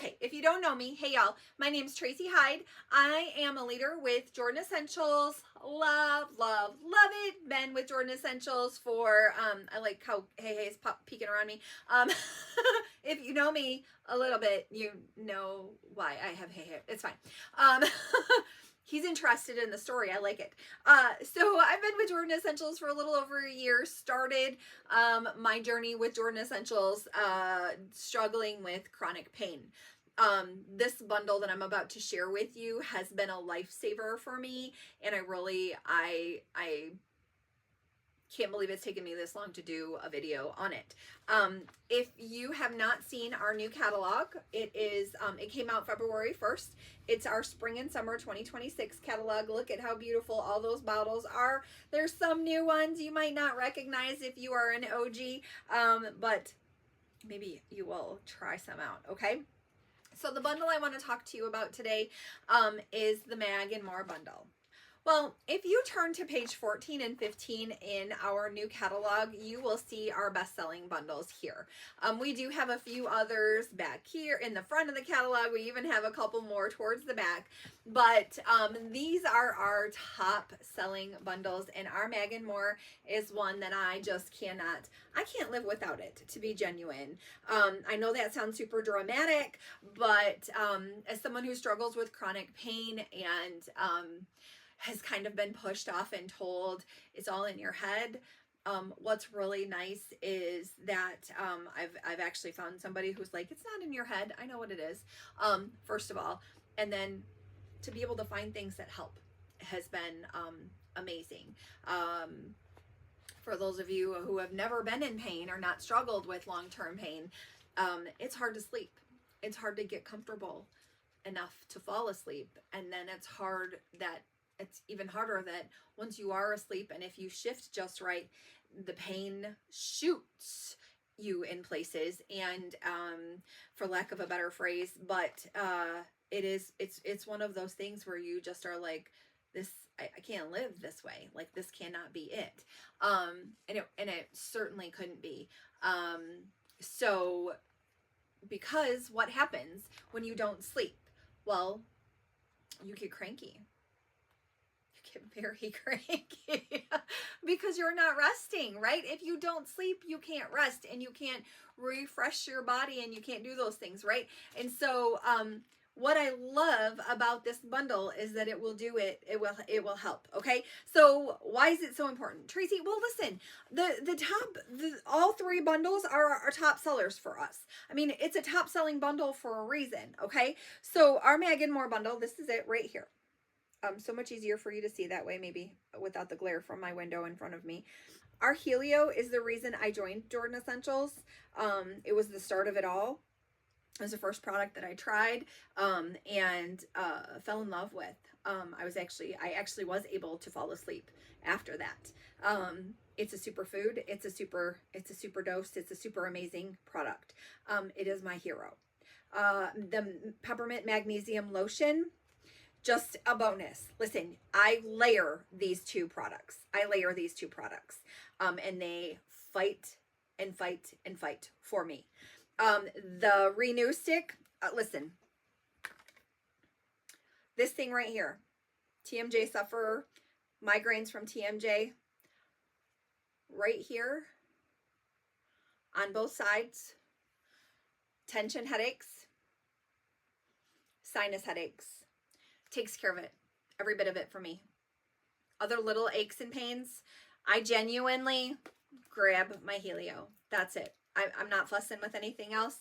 Okay, if you don't know me, hey y'all, my name's Tracy Hyde. I am a leader with Jordan Essentials. Love, love, love it. Been with Jordan Essentials for, I like how Hey Hey is peeking around me. If you know me a little bit, you know why I have Hey Hey. It's fine. He's interested in the story. I like it. So I've been with Jordan Essentials for a little over a year. Started my journey with Jordan Essentials struggling with chronic pain. This bundle that I'm about to share with you has been a lifesaver for me, and I can't believe it's taken me this long to do a video on it. If you have not seen our new catalog, it came out February 1st. It's our spring and summer 2026 catalog. Look at how beautiful all those bottles are. There's some new ones you might not recognize if you are an OG, but maybe you will try some out, okay? So the bundle I want to talk to you about today is the Mag and More bundle. Well, if you turn to page 14 and 15 in our new catalog, you will see our best-selling bundles here. We do have a few others back here in the front of the catalog. We even have a couple more towards the back. But these are our top-selling bundles, and our Mag and More is one that I can't live without it, to be genuine. I know that sounds super dramatic, but as someone who struggles with chronic pain and has kind of been pushed off and told it's all in your head. What's really nice is that I've actually found somebody who's like, it's not in your head. I know what it is. First of all, and then to be able to find things that help has been amazing. For those of you who have never been in pain or not struggled with long-term pain, it's hard to sleep. It's hard to get comfortable enough to fall asleep. And then it's even harder that once you are asleep, and if you shift just right, the pain shoots you in places, and for lack of a better phrase, but it's one of those things where you just are like, this, I can't live this way. Like, this cannot be it. And it certainly couldn't be. So because what happens when you don't sleep? Well, you get cranky. Very cranky because you're not resting, right? If you don't sleep, you can't rest, and you can't refresh your body, and you can't do those things, right? And so what I love about this bundle is that it will do it. It will help. Okay. So why is it so important, Tracy? Well, listen, all three bundles are our top sellers for us. I mean, it's a top selling bundle for a reason. Okay. So our Mag and More bundle, this is it right here. So much easier for you to see that way, maybe without the glare from my window in front of me. Our Helio is the reason I joined Jordan Essentials. It was the start of it all. It was the first product that I tried and fell in love with. I actually was able to fall asleep after that. It's a superfood. It's a super dose. It's a super amazing product. It is my hero. The Peppermint Magnesium Lotion, just a bonus. Listen, I layer these two products. And they fight and fight and fight for me. The Renew Stick, listen, this thing right here, TMJ sufferer, migraines from TMJ, right here, on both sides, tension headaches, sinus headaches, takes care of it, every bit of it for me. Other little aches and pains, I genuinely grab my Helio. That's it. I'm not fussing with anything else.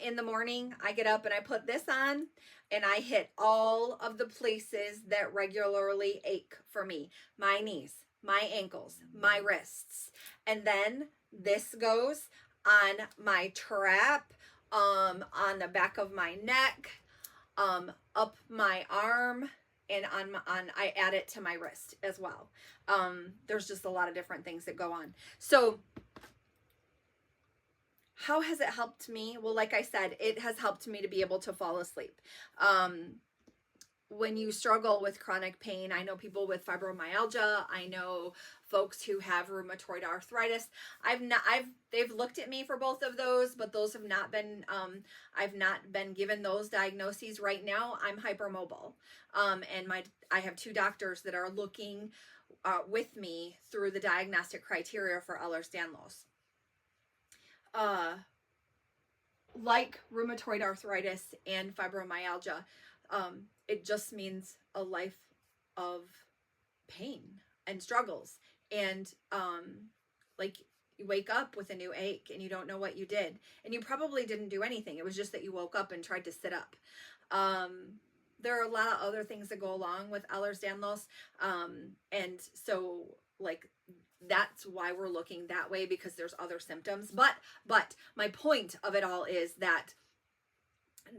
In the morning, I get up and I put this on, and I hit all of the places that regularly ache for me. My knees, my ankles, my wrists. And then this goes on my trap, on the back of my neck, up my arm, and I add it to my wrist as well. There's just a lot of different things that go on. So how has it helped me? Well, like I said, it has helped me to be able to fall asleep. when you struggle with chronic pain, I know people with fibromyalgia, I know folks who have rheumatoid arthritis. They've looked at me for both of those, but those have not been, I've not been given those diagnoses. Right now, I'm hypermobile. And I have 2 doctors that are looking with me through the diagnostic criteria for Ehlers-Danlos. Like rheumatoid arthritis and fibromyalgia, it just means a life of pain and struggles. And like, you wake up with a new ache and you don't know what you did. And you probably didn't do anything. It was just that you woke up and tried to sit up. There are a lot of other things that go along with Ehlers-Danlos. And so, like, that's why we're looking that way, because there's other symptoms. But my point of it all is that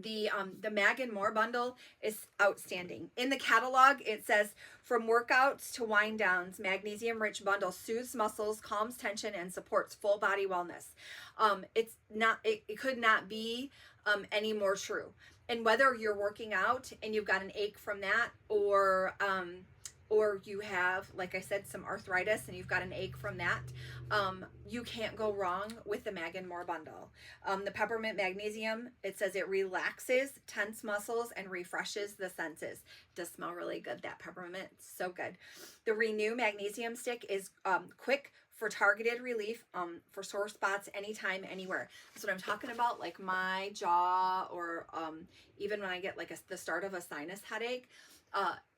the Mag and More bundle is outstanding. In the catalog, it says, from workouts to wind downs, magnesium-rich bundle soothes muscles, calms tension, and supports full body wellness. It could not be any more true. And whether you're working out and you've got an ache from that, or you have, like I said, some arthritis and you've got an ache from that, you can't go wrong with the Mag and More bundle. The Peppermint Magnesium, it says it relaxes tense muscles and refreshes the senses. It does smell really good, that peppermint. It's so good. The Renew Magnesium Stick is quick for targeted relief for sore spots anytime, anywhere. That's what I'm talking about, like my jaw, or even when I get like the start of a sinus headache.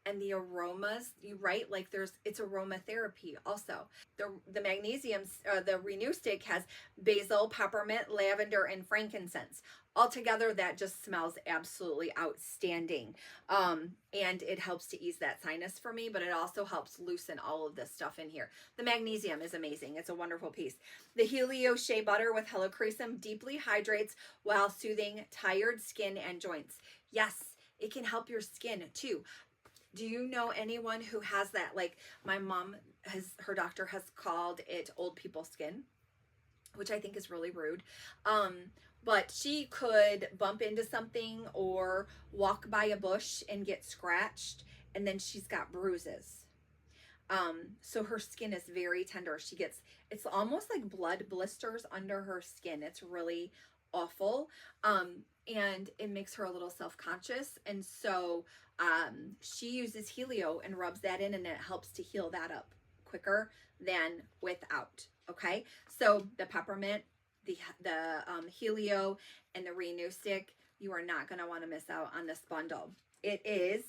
And the aromas, right? Like it's aromatherapy also. The magnesium, the Renew Stick has basil, peppermint, lavender, and frankincense. Altogether, that just smells absolutely outstanding. And it helps to ease that sinus for me, but it also helps loosen all of this stuff in here. The magnesium is amazing. It's a wonderful piece. The Helio Shea Butter with helichrysum deeply hydrates while soothing tired skin and joints. Yes, it can help your skin too. Do you know anyone who has that? Like, my mom her doctor has called it old people skin, which I think is really rude. But she could bump into something or walk by a bush and get scratched, and then she's got bruises. So her skin is very tender. It's almost like blood blisters under her skin. It's really awful. And it makes her a little self-conscious. And so she uses Helio and rubs that in, and it helps to heal that up quicker than without. Okay, so the peppermint, the Helio, and the Renew Stick, you are not going to want to miss out on this bundle. It is,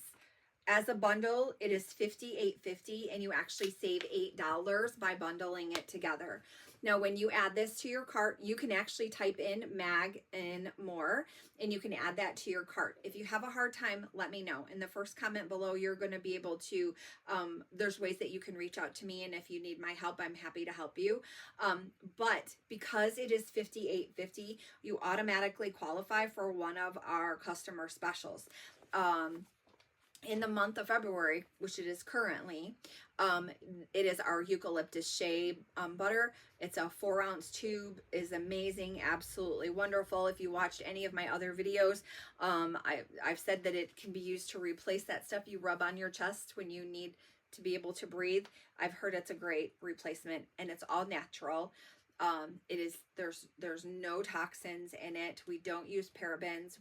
as a bundle, it is $58.50, and you actually save $8 by bundling it together. Now, when you add this to your cart, you can actually type in Mag and More, and you can add that to your cart. If you have a hard time, let me know. In the first comment below, you're going to be able to, there's ways that you can reach out to me, and if you need my help, I'm happy to help you. But because it is $58.50, you automatically qualify for one of our customer specials. In the month of February, which it is currently, it is our eucalyptus shea butter. It's a 4-ounce tube, is amazing, absolutely wonderful. If you watched any of my other videos, I've said that it can be used to replace that stuff you rub on your chest when you need to be able to breathe. I've heard it's a great replacement, and it's all natural. There's no toxins in it. We don't use parabens.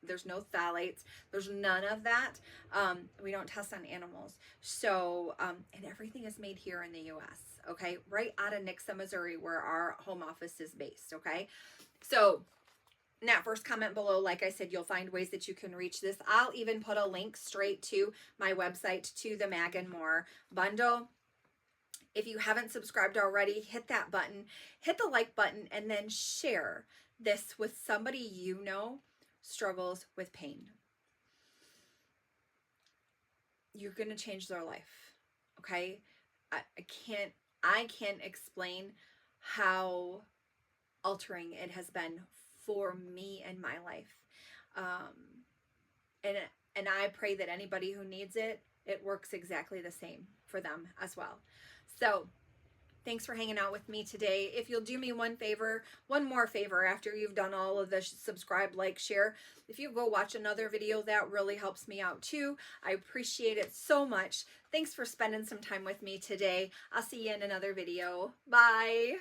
There's no phthalates. There's none of that. We don't test on animals. So, and everything is made here in the U.S., okay? Right out of Nixa, Missouri, where our home office is based, okay? So, in that first comment below, like I said, you'll find ways that you can reach this. I'll even put a link straight to my website, to the Mag and More bundle. If you haven't subscribed already, hit that button, hit the like button, and then share this with somebody you know struggles with pain. You're going to change their life. Okay. I can't explain how altering it has been for me and my life. And I pray that anybody who needs it, it works exactly the same for them as well. So Thanks for hanging out with me today. If you'll do me one more favor after you've done all of the subscribe, like, share, if you go watch another video, that really helps me out too. I appreciate it so much. Thanks for spending some time with me today. I'll see you in another video. Bye.